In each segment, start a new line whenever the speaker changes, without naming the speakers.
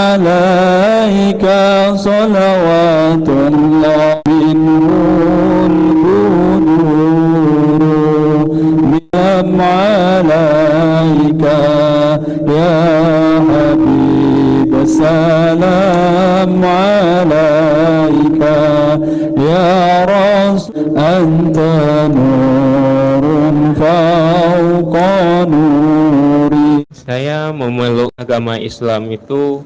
عليك صلوات الله منه القدور سلام عليك يا حبيب السلام عليك يا رسول أنت نور فوق نوري.
Saya memeluk agama Islam itu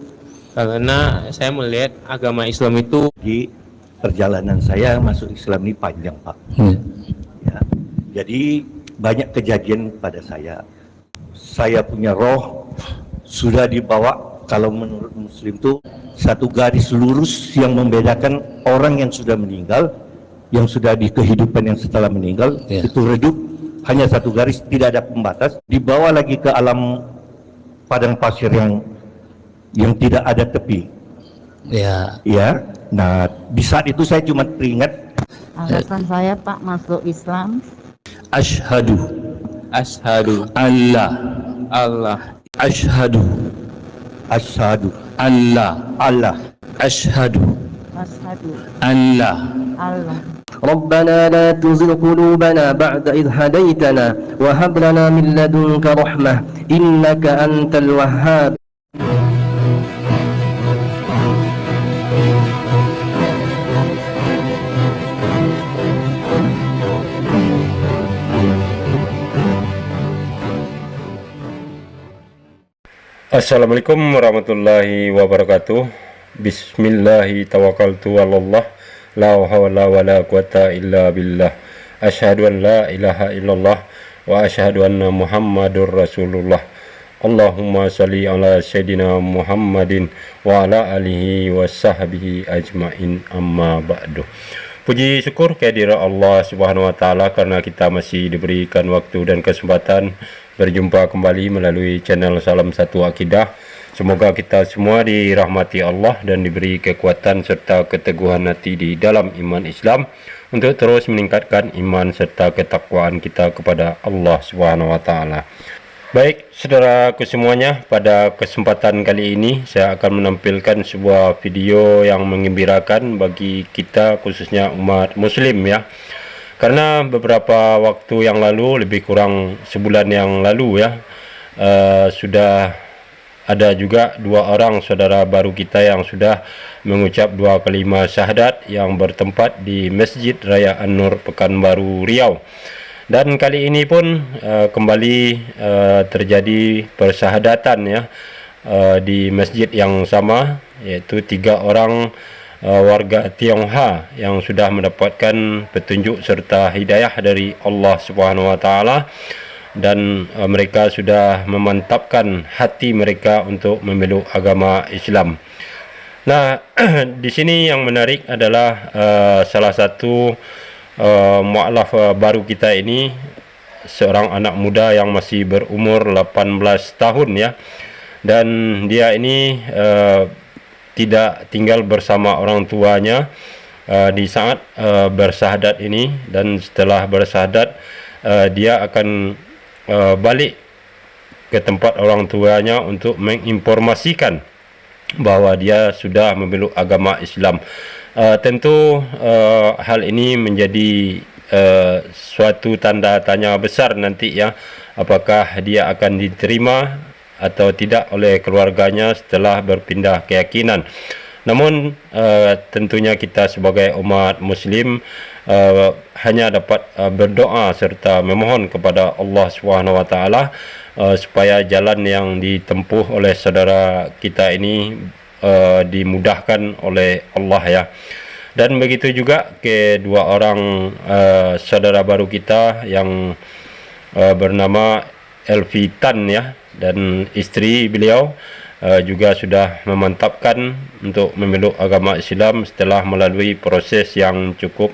karena saya melihat agama Islam itu
di perjalanan saya masuk Islam ini panjang, Pak. Ya, jadi banyak kejadian pada saya. Saya punya roh sudah dibawa, kalau menurut Muslim itu satu garis lurus yang membedakan orang yang sudah meninggal, yang sudah di kehidupan yang setelah meninggal, itu redup hanya satu garis, tidak ada pembatas. Dibawa lagi ke alam padang pasir yang tidak ada tepi. Ya. Nah, di saat itu saya cuma teringat
alasan saya Pak masuk Islam.
Ashhadu
Allah
Ashhadu Allah Ashhadu Allah.
ربنا لا تزغ قلوبنا بعد إذ هديتنا وهب لنا من لدنك رحمة إنك أنت الوهاب.
Assalamualaikum warahmatullahi wabarakatuh. Bismillahi tawakkaltu 'alallah, la haula wala quwata illa billah. Asyhadu an la ilaha illallah wa asyhadu anna Muhammadur Rasulullah. Allahumma shalli ala sayyidina Muhammadin wa ala alihi wa sahbihi ajmain, amma ba'du. Puji syukur kehadirat Allah Subhanahu wa taala karena kita masih diberikan waktu dan kesempatan berjumpa kembali melalui channel Salam Satu Akidah. Semoga kita semua dirahmati Allah dan diberi kekuatan serta keteguhan hati di dalam iman Islam untuk terus meningkatkan iman serta ketakwaan kita kepada Allah Subhanahu wa taala. Baik, saudaraku semuanya, pada kesempatan kali ini saya akan menampilkan sebuah video yang menggembirakan bagi kita, khususnya umat muslim ya. Karena beberapa waktu yang lalu, lebih kurang sebulan yang lalu ya, sudah ada juga dua orang saudara baru kita yang sudah mengucap dua kalimat syahadat yang bertempat di Masjid Raya An-Nur Pekanbaru Riau. Dan kali ini pun kembali terjadi persyahadatan ya, di masjid yang sama, yaitu tiga orang warga Tionghoa yang sudah mendapatkan petunjuk serta hidayah dari Allah Subhanahu wa taala, dan mereka sudah memantapkan hati mereka untuk memeluk agama Islam. Nah, di sini yang menarik adalah salah satu mu'alaf baru kita ini, seorang anak muda yang masih berumur 18 tahun ya, dan dia ini tidak tinggal bersama orang tuanya di saat bersyahadat ini, dan setelah bersyahadat dia akan balik ke tempat orang tuanya untuk menginformasikan bahwa dia sudah memeluk agama Islam. Tentu hal ini menjadi suatu tanda tanya besar nanti ya, apakah dia akan diterima atau tidak oleh keluarganya setelah berpindah keyakinan. Namun tentunya kita sebagai umat muslim hanya dapat berdoa serta memohon kepada Allah Subhanahu wa taala supaya jalan yang ditempuh oleh saudara kita ini dimudahkan oleh Allah ya. Dan begitu juga kedua orang saudara baru kita yang bernama Elvi Tan ya, dan istri beliau juga sudah memantapkan untuk memeluk agama Islam setelah melalui proses yang cukup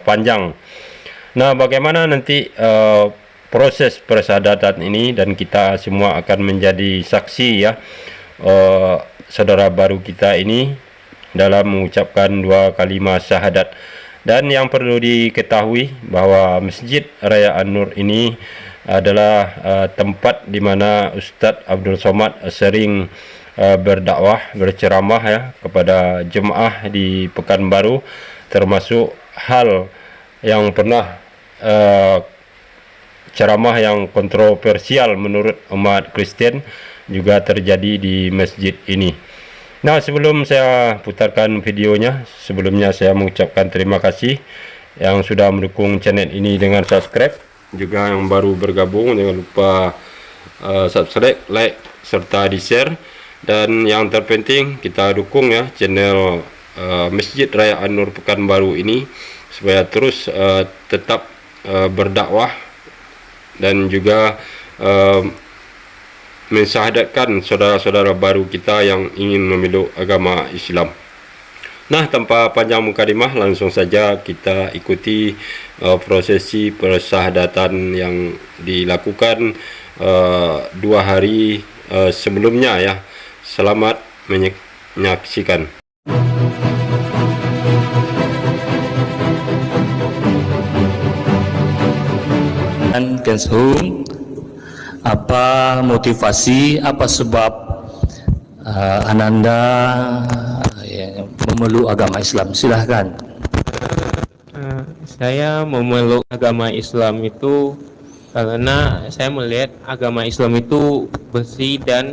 panjang. Nah, bagaimana nanti proses persyahadatan ini, dan kita semua akan menjadi saksi ya, saudara baru kita ini dalam mengucapkan dua kalimat syahadat. Dan yang perlu diketahui bahwa Masjid Raya An-Nur ini adalah tempat di mana Ustadz Abdul Somad sering berdakwah, berceramah ya kepada jemaah di Pekanbaru, termasuk hal yang pernah ceramah yang kontroversial menurut umat Kristen juga terjadi di masjid ini. Nah, sebelum saya putarkan videonya, sebelumnya saya mengucapkan terima kasih yang sudah mendukung channel ini dengan subscribe. Juga yang baru bergabung, jangan lupa subscribe, like, serta di share. Dan yang terpenting kita dukung ya channel Masjid Raya An-Nur Pekanbaru ini supaya terus tetap berdakwah dan juga mensyahadatkan saudara-saudara baru kita yang ingin memeluk agama Islam. Nah, tanpa panjang mukadimah, langsung saja kita ikuti prosesi persyahadatan yang dilakukan 2 hari sebelumnya ya. Selamat menyaksikan.
Kenshung, apa motivasi, apa sebab Ananda memeluk agama Islam? Silahkan.
Saya memeluk agama Islam itu karena saya melihat agama Islam itu bersih dan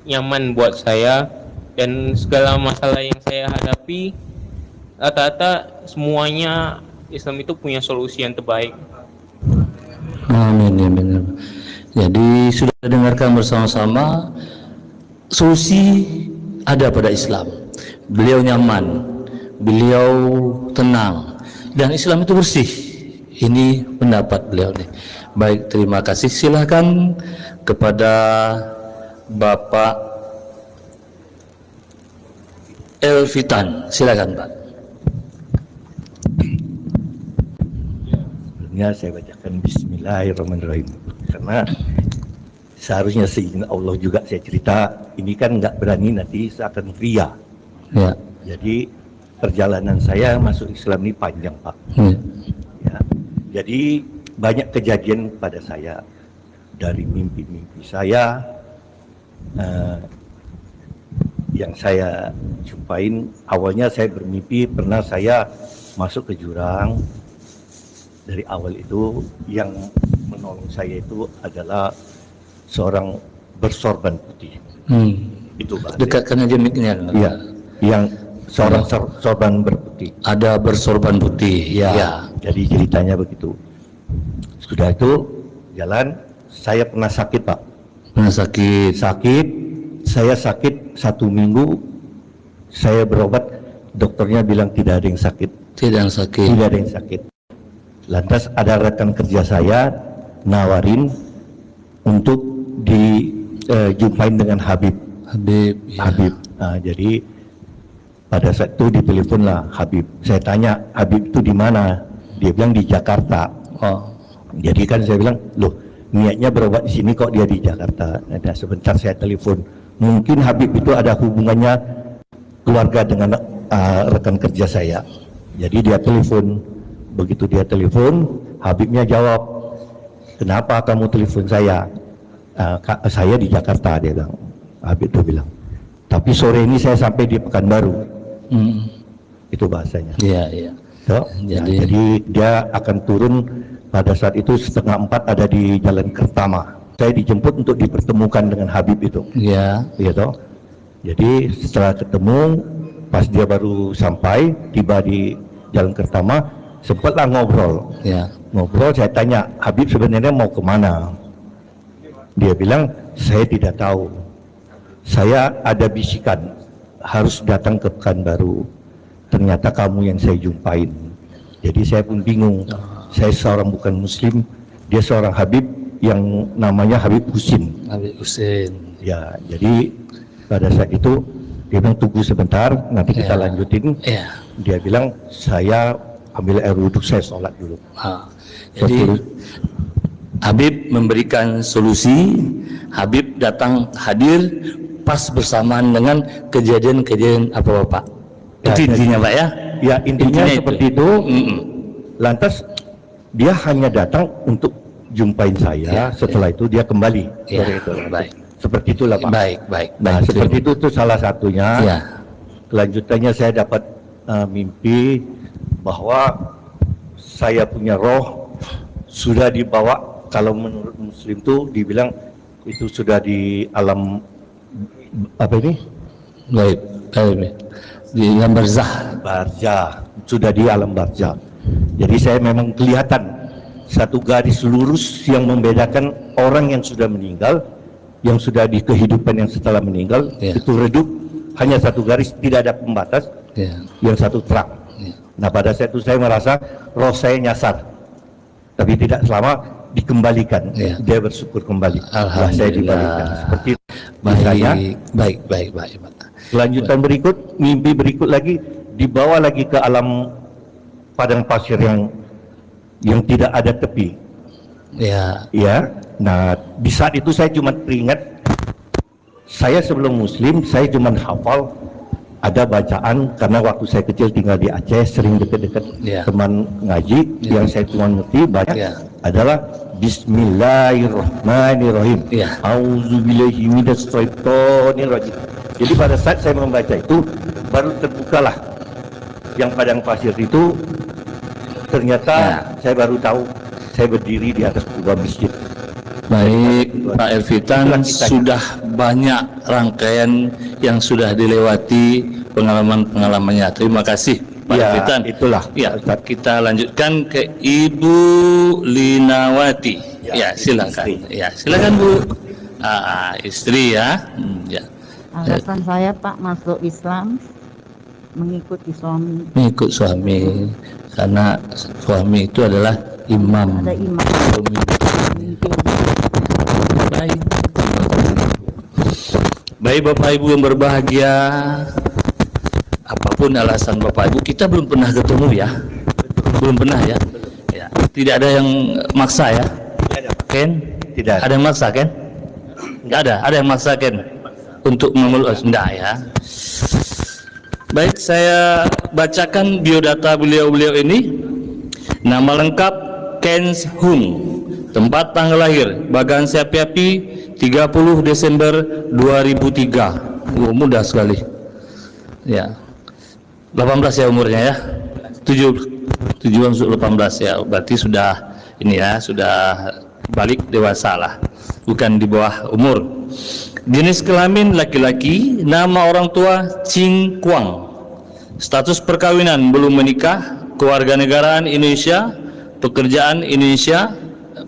nyaman buat saya, dan segala masalah yang saya hadapi rata-rata semuanya Islam itu punya solusi yang terbaik.
Amin ya benar. Jadi sudah dengarkan bersama-sama, solusi ada pada Islam. Beliau nyaman, beliau tenang, dan Islam itu bersih. Ini pendapat beliau nih. Baik, terima kasih. Silakan kepada Bapak Elvitan, silakan Pak.
Sebelumnya saya bacakan Bismillahirrahmanirrahim, karena seharusnya seizin Allah juga saya cerita. Ini kan nggak berani nanti seakan ria.
Ya.
Jadi perjalanan saya masuk Islam ini panjang Pak. Ya. Jadi banyak kejadian pada saya, dari mimpi-mimpi saya yang saya jumpain. Awalnya saya bermimpi pernah saya masuk ke jurang. Dari awal itu yang menolong saya itu adalah seorang bersorban putih. Itu bahasa.
Dekatkan aja mic-nya.
Iya, yang seorang sorban berputih.
Ada bersorban putih.
Ya. Jadi ceritanya begitu. Sudah itu jalan, saya pernah sakit Pak.
Pernah sakit.
Saya sakit 1 minggu. Saya berobat, dokternya bilang tidak ada yang sakit.
Tidak ada yang sakit.
Lantas ada rekan kerja saya nawarin untuk dijumpain dengan Habib.
Ya.
Nah, jadi pada saat itu ditelepon lah Habib. Saya tanya, Habib itu di mana? Dia bilang di Jakarta.
Oh.
Jadi kan saya bilang, loh niatnya berobat di sini kok dia di Jakarta. Nah, sebentar saya telepon. Mungkin Habib itu ada hubungannya keluarga dengan rekan kerja saya. Jadi dia telepon. Begitu dia telepon, Habibnya jawab, kenapa kamu telepon saya? Saya di Jakarta, dia bilang. Habib itu bilang, tapi sore ini saya sampai di Pekanbaru. Itu bahasanya.
Iya.
So, jadi dia akan turun pada saat itu 3:30 ada di Jalan Kertama. Saya dijemput untuk dipertemukan dengan Habib itu.
Iya.
Gitu. Jadi setelah ketemu, pas dia baru sampai, tiba di Jalan Kertama, sempatlah ngobrol.
Ya.
Ngobrol, saya tanya, Habib sebenarnya mau kemana? Dia bilang, saya tidak tahu. Saya ada bisikan, harus datang ke Pekanbaru. Ternyata kamu yang saya jumpain. Jadi saya pun bingung. Saya seorang bukan Muslim, dia seorang Habib yang namanya Habib Husin.
Habib Husin.
Ya, jadi pada saat itu dia bilang tunggu sebentar, nanti kita lanjutin.
Ya.
Dia bilang saya ambil air wudhu, saya sholat dulu.
Jadi Habib memberikan solusi, Habib datang hadir pas bersamaan dengan kejadian-kejadian apa Pak?
Ya,
itu intinya Pak ya?
Ya intinya seperti itu. Lantas dia hanya datang untuk jumpain saya. Setelah itu dia kembali.
Ya,
itu.
baik.
Seperti itulah Pak.
Baik.
Nah, seperti itu salah satunya.
Ya.
Kelanjutannya saya dapat mimpi bahwa saya punya roh sudah dibawa, kalau menurut Muslim itu dibilang itu sudah di alam apa ini?
Baik. Di alam
barzah, sudah di alam barzah. Jadi saya memang kelihatan satu garis lurus yang membedakan orang yang sudah meninggal, yang sudah di kehidupan yang setelah meninggal, itu redup, hanya satu garis, tidak ada pembatas, yang satu terang. Nah pada saat itu saya merasa roh saya nyasar, tapi tidak selama, dikembalikan, dia bersyukur kembali. Alhamdulillah saya dikembalikan. Seperti itu.
Baik.
Kelanjutan berikut, mimpi berikut lagi, dibawa lagi ke alam padang pasir yang tidak ada tepi. Ya. Nah, di saat itu saya cuma teringat, saya sebelum Muslim, saya cuma hafal ada bacaan, karena waktu saya kecil tinggal di Aceh, sering dekat-dekat teman ngaji, yang saya cuma ngerti banyak adalah Bismillahirrahmanirrahim. Auzubillahi minasyaitonirrajim. Jadi pada saat saya membaca itu, baru terbukalah yang padang pasir itu. Ternyata saya baru tahu saya berdiri di atas kubah masjid.
Baik, Pak Elvitan, sudah banyak rangkaian yang sudah dilewati pengalaman-pengalamannya. Terima kasih Pak Elvitan.
Itulah.
Ya, kita lanjutkan ke Ibu Linawati. Silakan. Silakan Bu. Istri ya.
Alasan saya Pak masuk Islam mengikuti suami.
Mengikut suami, karena suami itu adalah imam.
Ada imam.
Baik Bapak Ibu yang berbahagia, apapun alasan Bapak Ibu, kita belum pernah ketemu ya, belum pernah ya. Tidak ada yang maksa ya, Ken?
Tidak.
Ada yang maksa Ken? Tidak ada. Ada yang maksa Ken untuk memeluk? Tidak ya. Baik, saya bacakan biodata beliau ini. Nama lengkap Ken Hung, tempat tanggal lahir Bagan Siapi-api 30 Desember 2003. Mudah sekali. 18 ya umurnya ya. 7 masuk 18 ya. Berarti sudah sudah balik dewasa lah. Bukan di bawah umur. Jenis kelamin laki-laki, nama orang tua Ching Kuang. Status perkawinan belum menikah, kewarganegaraan Indonesia, pekerjaan Indonesia,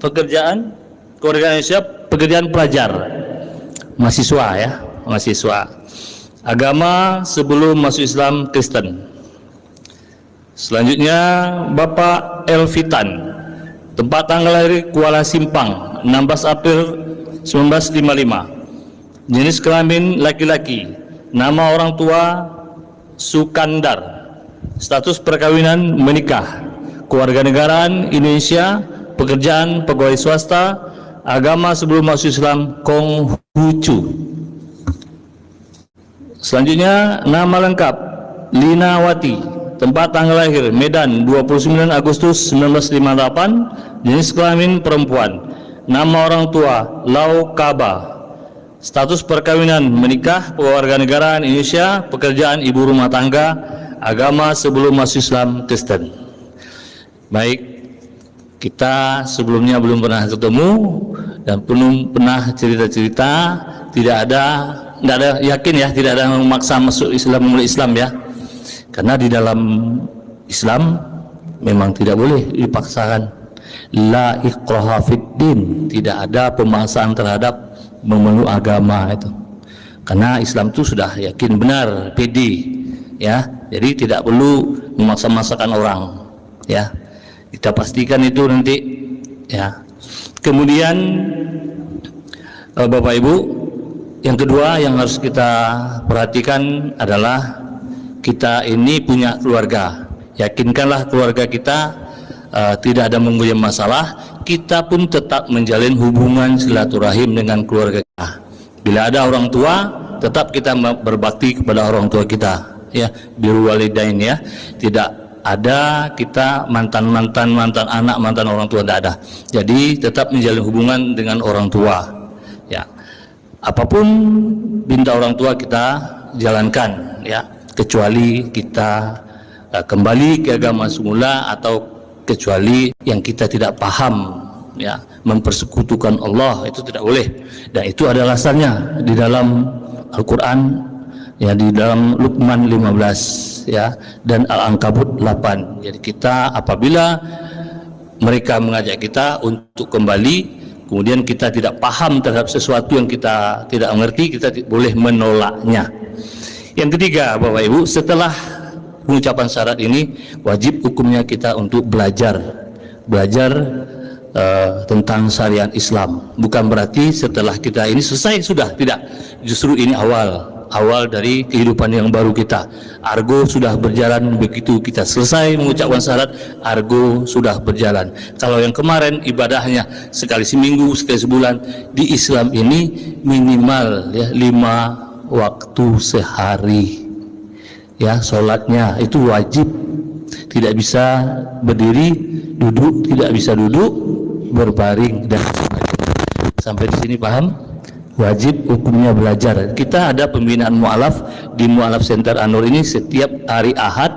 pekerjaan pelajar, mahasiswa ya, mahasiswa. Agama sebelum masuk Islam Kristen. Selanjutnya Bapak Elvitan, tempat tanggal lahir Kuala Simpang 16 April 1955. Jenis kelamin laki-laki, nama orang tua Sukandar, status perkawinan menikah, kewarganegaraan Indonesia, pekerjaan pegawai swasta, agama sebelum masuk Islam Konghucu. Selanjutnya nama lengkap Linawati, tempat tanggal lahir Medan 29 Agustus 1958, jenis kelamin perempuan, nama orang tua Lau Kaba, status perkawinan menikah, kewarganegaraan Indonesia, pekerjaan ibu rumah tangga, agama sebelum masuk Islam Kristen. Baik, kita sebelumnya belum pernah ketemu dan belum pernah cerita-cerita, tidak ada yakin ya, tidak ada yang memaksa masuk Islam, memulai Islam ya, karena di dalam Islam memang tidak boleh dipaksakan. La ikraha fid din, tidak ada pemaksaan terhadap memeluk agama itu, karena Islam itu sudah yakin benar, pede ya, jadi tidak perlu memaksa-maksakan orang ya, kita pastikan itu nanti ya. Kemudian Bapak Ibu, yang kedua yang harus kita perhatikan adalah kita ini punya keluarga. Yakinkanlah keluarga kita tidak ada mempunyai masalah, kita pun tetap menjalin hubungan silaturahim dengan keluarga kita. Bila ada orang tua, tetap kita berbakti kepada orang tua kita ya, birrul walidain ya. Tidak ada kita mantan anak, mantan orang tua, tidak ada. Jadi tetap menjalin hubungan dengan orang tua ya. apapun perintah orang tua kita jalankan, ya, kecuali kita kembali ke agama semula atau kecuali yang kita tidak paham, ya, mempersekutukan Allah, itu tidak boleh. Dan itu ada alasannya di dalam Al-Quran, ya, di dalam Luqman 15, ya, dan Al-Ankabut 8. Jadi kita apabila mereka mengajak kita untuk kembali, kemudian kita tidak paham terhadap sesuatu yang kita tidak mengerti, kita boleh menolaknya. Yang ketiga, Bapak Ibu, setelah pengucapan syarat ini, wajib hukumnya kita untuk belajar tentang syariat Islam. Bukan berarti setelah kita ini selesai sudah, tidak. Justru ini awal dari kehidupan yang baru kita. Argo sudah berjalan, begitu kita selesai mengucapkan syarat, argo sudah berjalan. Kalau yang kemarin ibadahnya sekali seminggu, sekali sebulan, di Islam ini minimal, ya, 5 waktu sehari. Ya, sholatnya itu wajib, tidak bisa berdiri, duduk, tidak bisa duduk, berbaring, dan sampai di sini paham? Wajib hukumnya belajar. Kita ada pembinaan mu'alaf di Mu'alaf Center An-Nur ini setiap hari Ahad,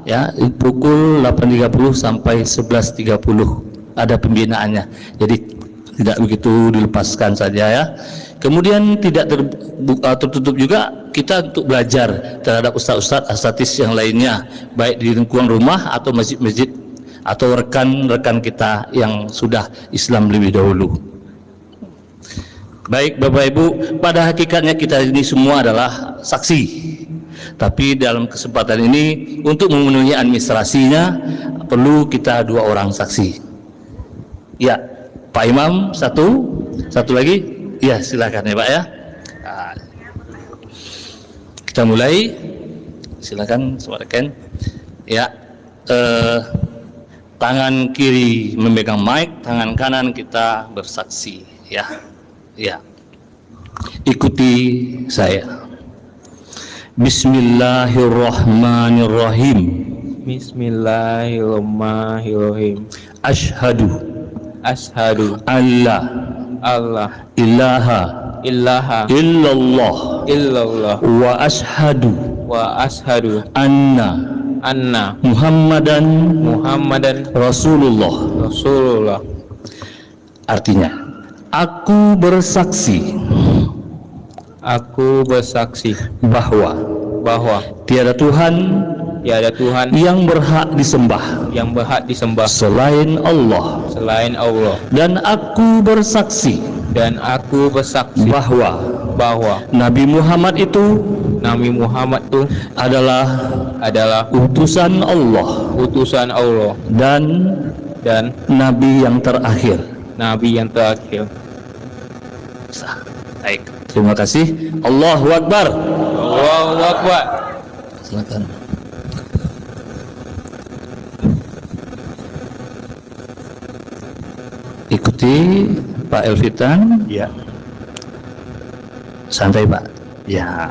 ya, pukul 8.30 sampai 11.30 ada pembinaannya. Jadi tidak begitu dilepaskan saja, ya. Kemudian tidak tertutup juga kita untuk belajar terhadap ustaz-ustaz asatis yang lainnya, baik di lingkungan rumah atau masjid-masjid atau rekan-rekan kita yang sudah Islam lebih dahulu. Baik Bapak Ibu, pada hakikatnya kita ini semua adalah saksi. Tapi dalam kesempatan ini untuk memenuhi administrasinya perlu kita 2 orang saksi. Ya, Pak Imam satu lagi. Ya, silakan ya Pak, ya. Nah, kita mulai. Silakan suarakan. Ya, tangan kiri memegang mic, tangan kanan kita bersaksi, ya. Ya. Ikuti saya. Bismillahirrahmanirrahim.
Bismillahirrahmanirrahim.
Asyhadu
Allah
ilaha illallah wa ashhadu anna Muhammadan Rasulullah. Artinya, aku bersaksi bahwa tiada Tuhan yang berhak disembah selain Allah, dan aku bersaksi bahwa Nabi Muhammad itu adalah utusan Allah dan Nabi yang terakhir. Baik, terima kasih. Allahu Akbar. Silakan. Ikuti Pak Elvitan.
Ya.
Santai Pak. Ya.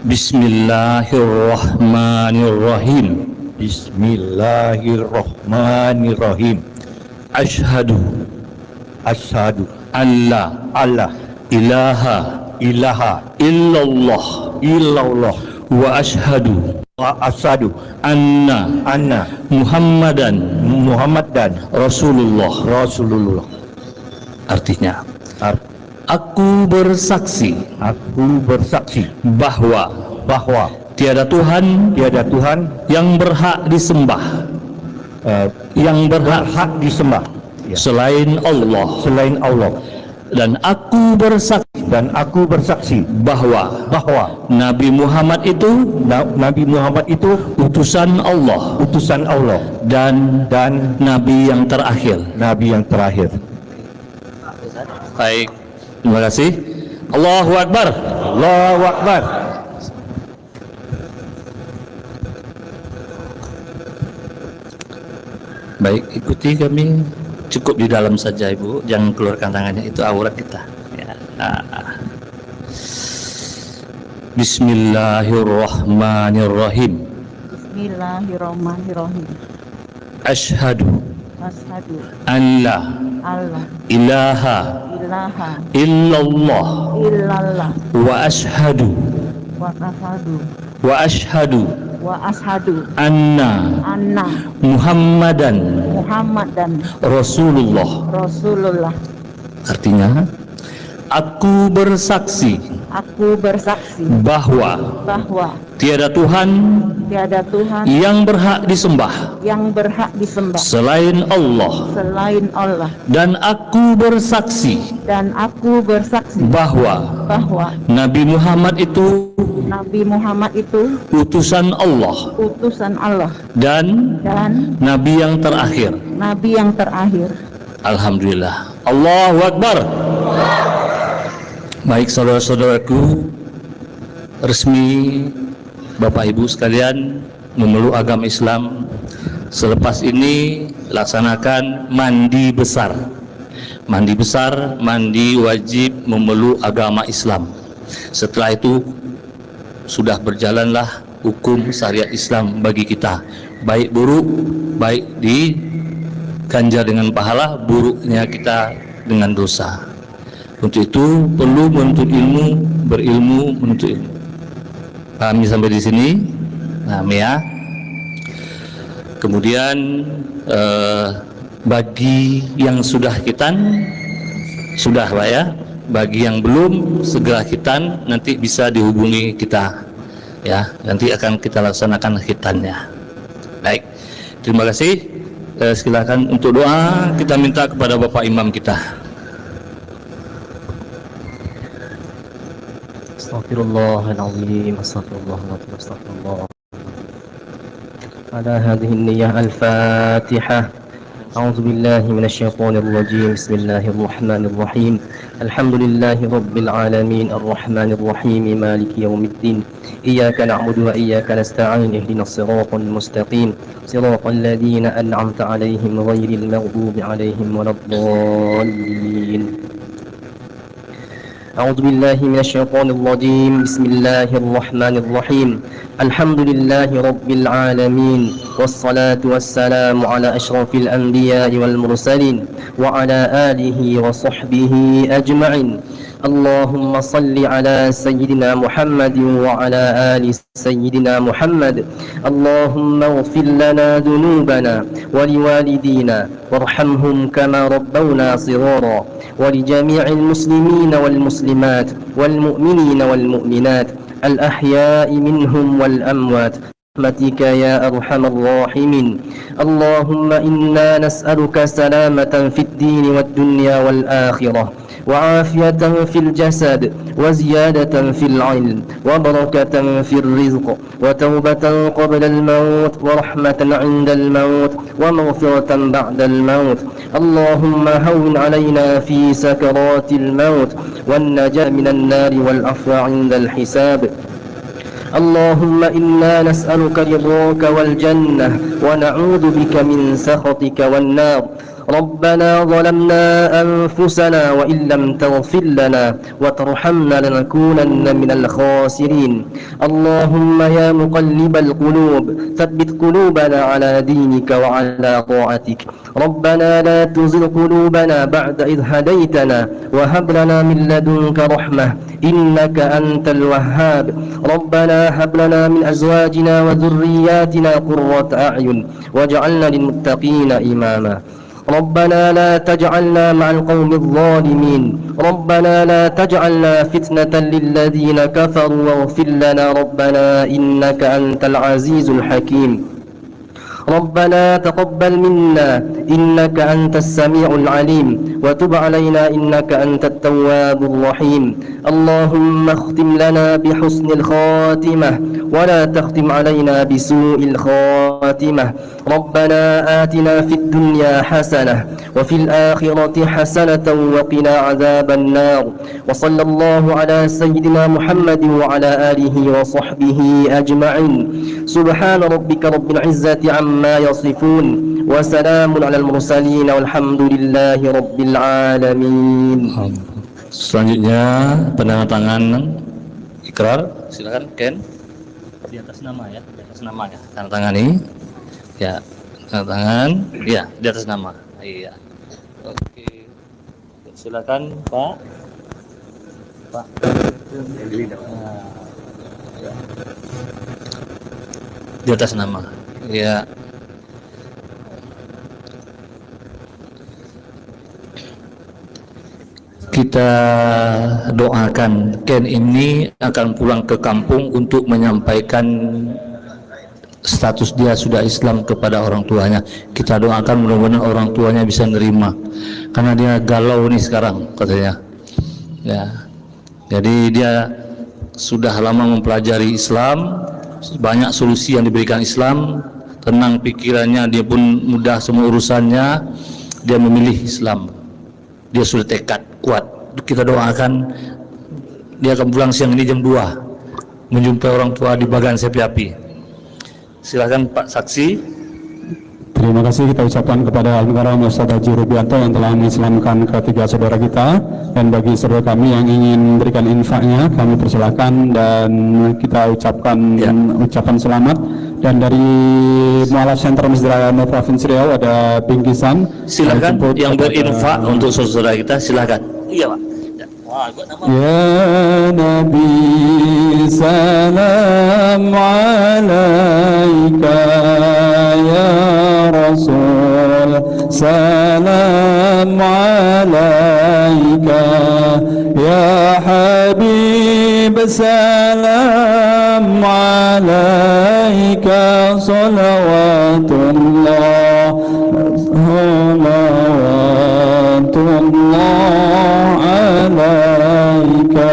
Bismillahirrahmanirrahim.
Bismillahirrahmanirrahim.
Asyhadu alla ilaha illallah wa asyhadu anna Muhammadan Rasulullah. Artinya, aku bersaksi bahwa tiada Tuhan yang berhak disembah selain Allah, dan aku bersaksi bahwa Nabi Muhammad itu utusan Allah dan Nabi yang terakhir. Baik, terima kasih. Allahu Akbar. Baik, ikuti kami. Cukup di dalam saja Ibu, jangan keluarkan tangannya, itu aurat kita, ya. Bismillahirrahmanirrahim.
Bismillahirrahmanirrahim.
Asyhadu
Asyhadu
an la
alla
ilaha
ilaha
illallah
illallah
wa ashhadu
wa ashhadu
anna
anna
Muhammadan
Muhammadan
Rasulullah.
Rasulullah.
Artinya, aku bersaksi bahwa tiada Tuhan yang berhak disembah selain Allah, dan aku bersaksi bahwa Nabi Muhammad itu utusan Allah dan Nabi yang terakhir. Alhamdulillah. Allahu Akbar. Baik saudara-saudaraku, resmi Bapak Ibu sekalian memeluk agama Islam. Selepas ini laksanakan mandi besar. Mandi wajib memeluk agama Islam. Setelah itu sudah berjalanlah hukum syariat Islam bagi kita. Baik buruk, baik diganjar dengan pahala, buruknya kita dengan dosa. Untuk itu perlu menuntut ilmu, berilmu, menuntut ilmu. Pahami sampai di sini? Paham ya? Kemudian bagi yang sudah khitan, sudah Pak ya. Bagi yang belum, segera khitan, nanti bisa dihubungi kita. Ya, nanti akan kita laksanakan khitannya. Baik, terima kasih. Silakan untuk doa kita minta kepada Bapak Imam kita.
Astaghfirullahaladzim, astagfirullah. Ala hadhihi niyyah al-fatihah. A'udzu billahi minasy syaithanir rajim. Bismillahirrahmanirrahim. Alhamdulillahi rabbil alamin, arrahmanir rahim, maliki yaumiddin. Iyyaka na'budu wa iyyaka nasta'in. Ihdinas siratal mustaqim. Siratal ladzina an'amta 'alaihim ghairil maghdubi 'alaihim waladdallin. أعوذ بالله من الشيطان الرجيم. بسم الله الرحمن الرحيم. الحمد لله رب العالمين، والصلاة والسلام على أشرف الأنبياء والمرسلين وعلى آله وصحبه أجمعين. اللهم صل على سيدنا محمد وعلى آل سيدنا محمد. اللهم اغفر لنا ذنوبنا ولوالدينا وارحمهم كما ربونا صغارا، ولجميع المسلمين والمسلمات والمؤمنين والمؤمنات الأحياء منهم والأموات برحمتك يا أرحم الراحمين. اللهم إنا نسألك سلامة في الدين والدنيا والآخرة، وعافية في الجسد، وزيادة في العلم، وبركة في الرزق، وتوبة قبل الموت، ورحمة عند الموت، ومغفرة بعد الموت. اللهم هون علينا في سكرات الموت، والنجاة من النار، والعفو عند الحساب. اللهم إنا نسألك رضاك والجنة، ونعوذ بك من سخطك والنار. ربنا ظلمنا أنفسنا، وإن لم تغفر لنا وترحمنا لنكونن من الخاسرين. اللهم يا مقلب القلوب ثبت قلوبنا على دينك وعلى طاعتك. ربنا لا تزغ قلوبنا بعد إذ هديتنا، وهب لنا من لدنك رحمة إنك أنت الوهاب. ربنا هب لنا من أزواجنا وذرياتنا قرة أعين واجعلنا للمتقين إماما. ربنا لا تجعلنا مع القوم الظالمين. ربنا لا تجعلنا فتنة للذين كفروا، واغفر لنا ربنا إنك أنت العزيز الحكيم. ربنا تقبل منا إنك أنت السميع العليم، وتب علينا إنك أنت التواب الرحيم. اللهم اختم لنا بحسن الخاتمة، ولا تختم علينا بسوء الخاتمة. ربنا آتنا في الدنيا حسنة، وفي الآخرة حسنة، وقنا عذاب النار. وصلى الله على سيدنا محمد وعلى آله وصحبه أجمعين. سبحان ربك رب العزة عما يصفون، وسلام على المرسلين، والحمد لله رب العالمين.
Selanjutnya penandatangan ikrar, silakan Ken. Di atas nama ya, di atas nama ya. Tanda tangan ini ya, Angkat tangan. Iya, di atas nama. Iya. Oke. Silakan, Pak. Pak. Nah, ya. Di atas nama. Iya. Kita doakan Ken ini akan pulang ke kampung untuk menyampaikan status dia sudah Islam kepada orang tuanya. Kita doakan mudah-mudahan orang tuanya bisa nerima, karena dia galau nih sekarang katanya. Ya, jadi dia sudah lama mempelajari Islam, banyak solusi yang diberikan Islam, tenang pikirannya, dia pun mudah semua urusannya, dia memilih Islam. Dia sudah tekad kuat. Kita doakan dia akan pulang siang ini jam 2 menjumpai orang tua di Bagan Sepi Api. Silakan Pak Saksi.
Terima kasih kita ucapkan kepada Al-Mukarram Ustaz Haji Rubianto yang telah mengislamkan ketiga saudara kita, dan bagi saudara kami yang ingin berikan infaknya kami persilakan dan kita ucapkan ucapan selamat. Dan dari Mualaf Center Masjid Raya Nur Provinsi Riau ada bingkisan.
Silakan yang berinfak untuk saudara kita, silakan. Iya Pak.
Ya Nabi salam alaika, ya Rasul salam alaika, ya Habib salam alaika, salawatullah alaika,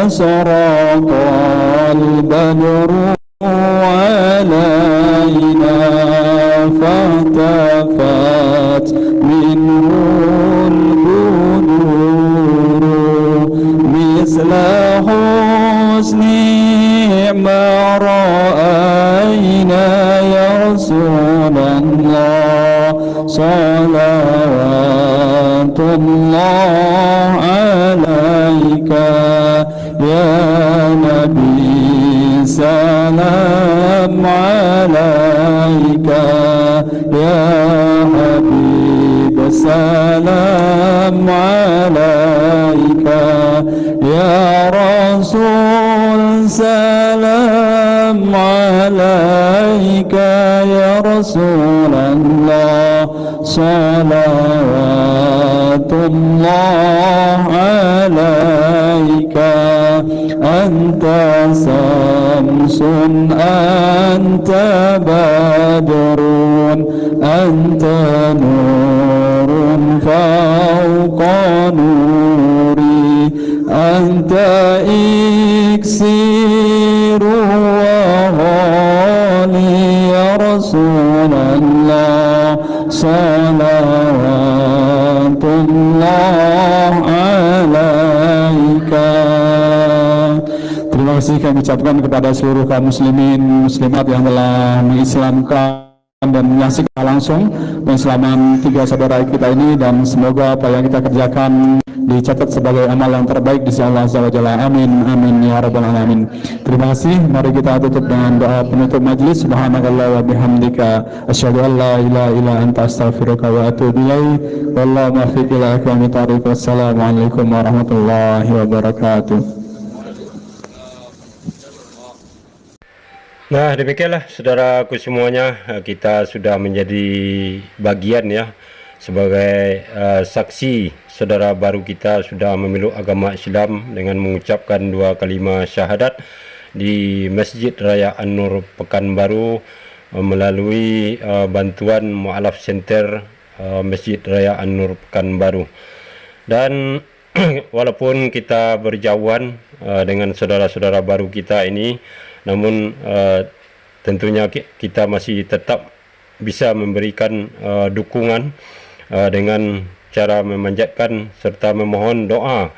asraqal badru alaina, fatafat minhul buduru, misla husni ma ra'ayna ya Rasulullah, salawatullah alaika, ya Nabi salam alaika, ya Habib salam alaika, ya Rasul salam alaika, ya Rasulullah, salawatullah alaika, anta samsun anta badrun, anta nurun fawqa nuri, anta iksiru wa ghali, ya Rasulullah, salawatullah alaika. Terima kasih kami ucapkan kepada seluruh kaum muslimin muslimat yang telah mengislamkan dan menyaksikan langsung pengislaman tiga saudara kita ini, dan semoga apa yang kita kerjakan dicatat sebagai amal yang terbaik di sisi Allah Azza wa Jalla. Amin amin ya rabbal alamin. Terima kasih. Mari kita tutup dengan doa penutup majelis. Subhanakallah wa bihamdika asyhadu an la ilaha illa anta astaghfiruka wa atubu ilaik. Wallahu muwaffiq ila aqwamit thoriq. Wassalamualaikum warahmatullahi wabarakatuh.
Nah, demikianlah saudaraku semuanya, kita sudah menjadi bagian ya sebagai saksi saudara baru kita sudah memeluk agama Islam dengan mengucapkan 2 kalimat syahadat di Masjid Raya An-Nur Pekanbaru melalui bantuan Mualaf Center Masjid Raya An-Nur Pekanbaru. Dan walaupun kita berjauhan dengan saudara-saudara baru kita ini, namun tentunya kita masih tetap bisa memberikan dukungan dengan cara memanjatkan serta memohon doa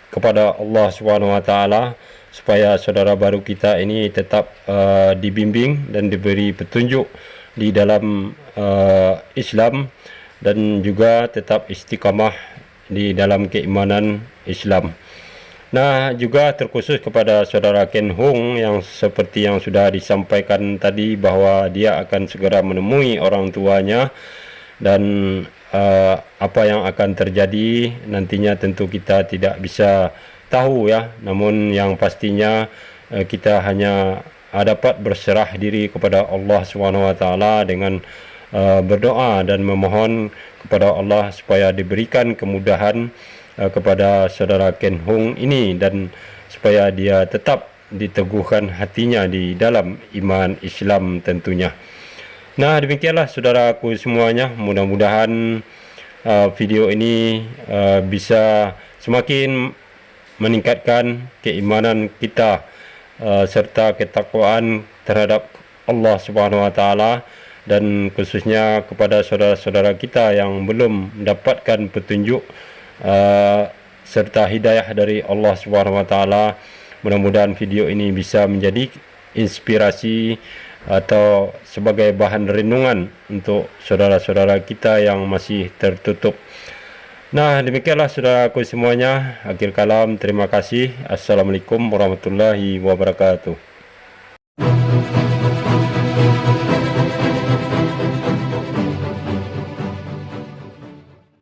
kepada Allah SWT supaya saudara baru kita ini tetap dibimbing dan diberi petunjuk di dalam Islam, dan juga tetap istiqamah di dalam keimanan Islam. Nah, juga terkhusus kepada saudara Ken Hong yang seperti yang sudah disampaikan tadi bahwa dia akan segera menemui orang tuanya, dan apa yang akan terjadi nantinya tentu kita tidak bisa tahu ya. Namun yang pastinya kita hanya dapat berserah diri kepada Allah SWT dengan berdoa dan memohon kepada Allah supaya diberikan kemudahan kepada saudara Ken Hong ini, dan supaya dia tetap diteguhkan hatinya di dalam iman Islam tentunya. Nah, demikianlah saudaraku semuanya, mudah-mudahan video ini bisa semakin meningkatkan keimanan kita serta ketakwaan terhadap Allah Subhanahu wa taala, dan khususnya kepada saudara-saudara kita yang belum mendapatkan petunjuk serta hidayah dari Allah Subhanahu wa taala. Mudah-mudahan video ini bisa menjadi inspirasi atau sebagai bahan renungan untuk saudara-saudara kita yang masih tertutup. Nah, demikianlah saudaraku semuanya. Akhir kalam, terima kasih. Assalamualaikum warahmatullahi wabarakatuh.